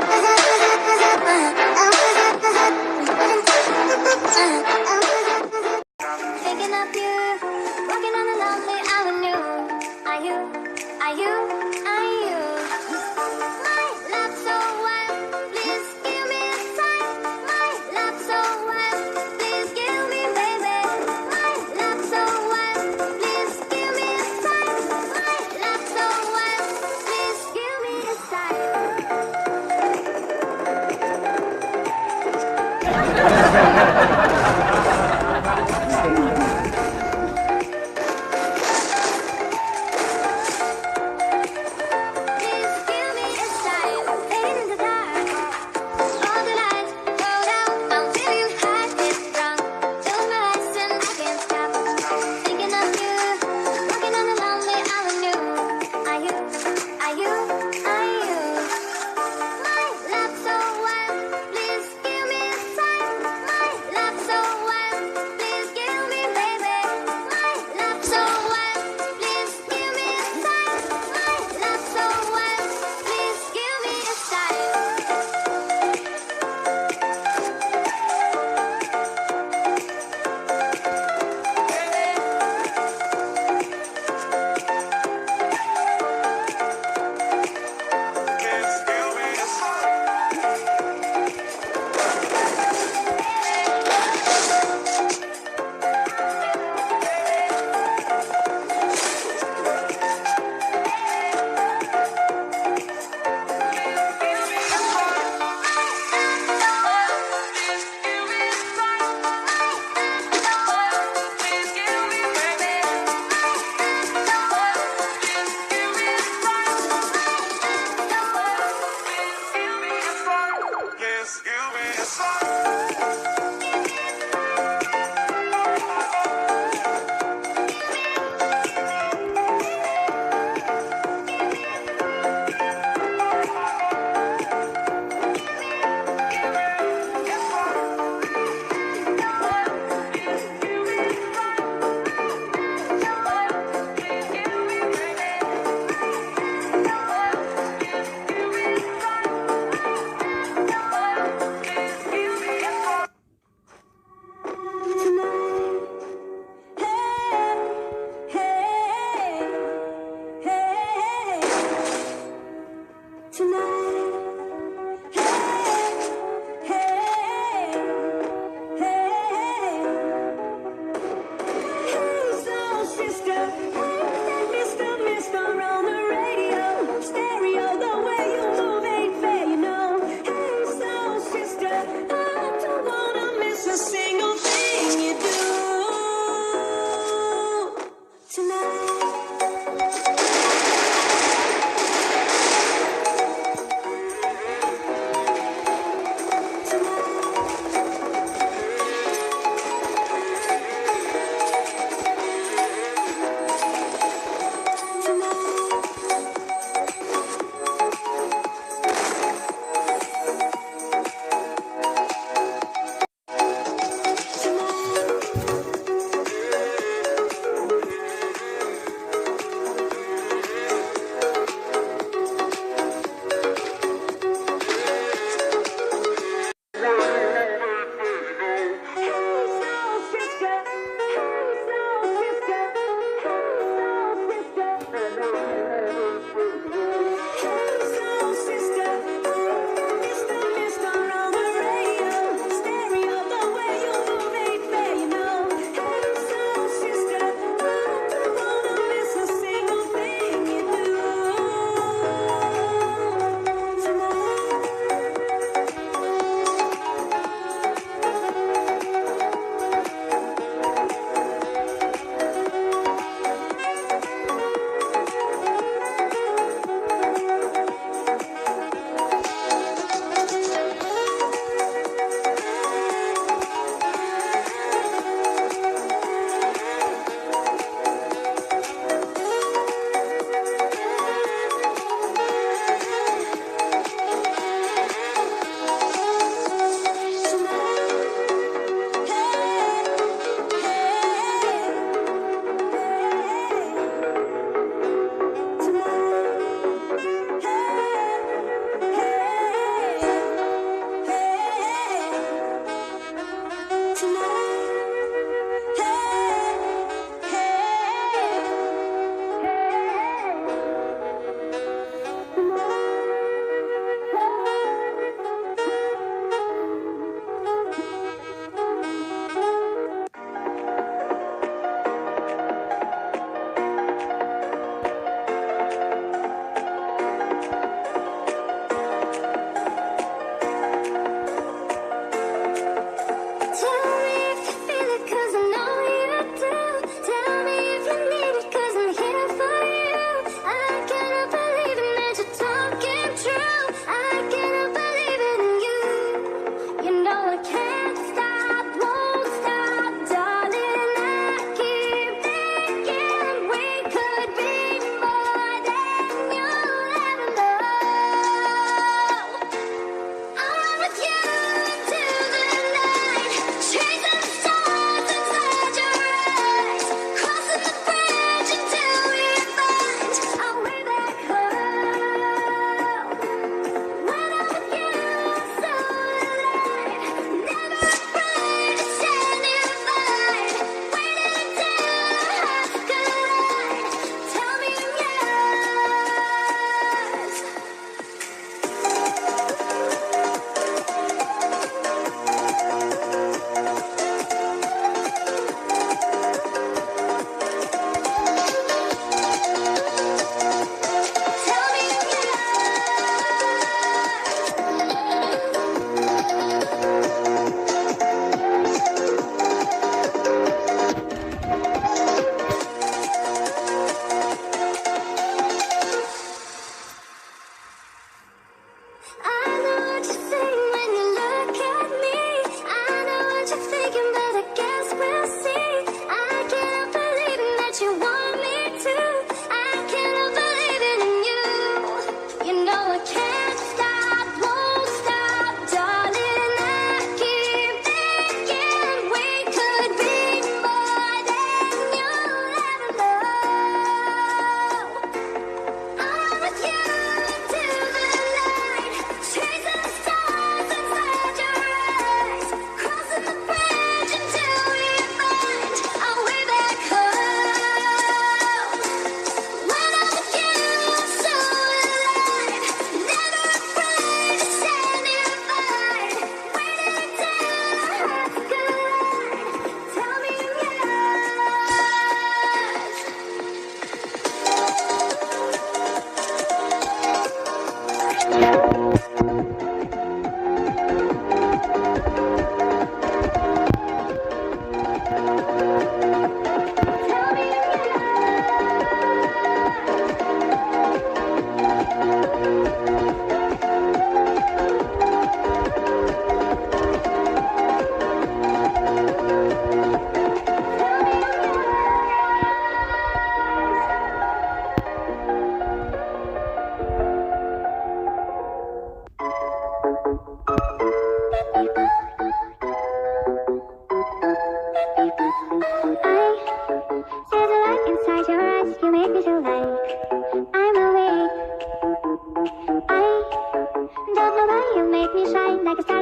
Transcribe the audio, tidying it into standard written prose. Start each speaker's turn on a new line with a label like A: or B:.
A: Thinking of you, walking on a lonely avenue. Are you, are you, are you? My love so wild, please give me a sign. My love so wild, please give me, baby. My love so wild, please give me a sign. My love so wild, please give me a Please give me a sign. Fading in the dark. All the lights go down. I'm feeling hot, get drunk. Close my eyes and I can't stop. Thinking of you, walking on a lonely avenue. Are you, are you, are you? My love so wild, please give me a sign. My There's a light inside your eyes, you make me feel like I'm awake. I don't know why you make me shine like a star.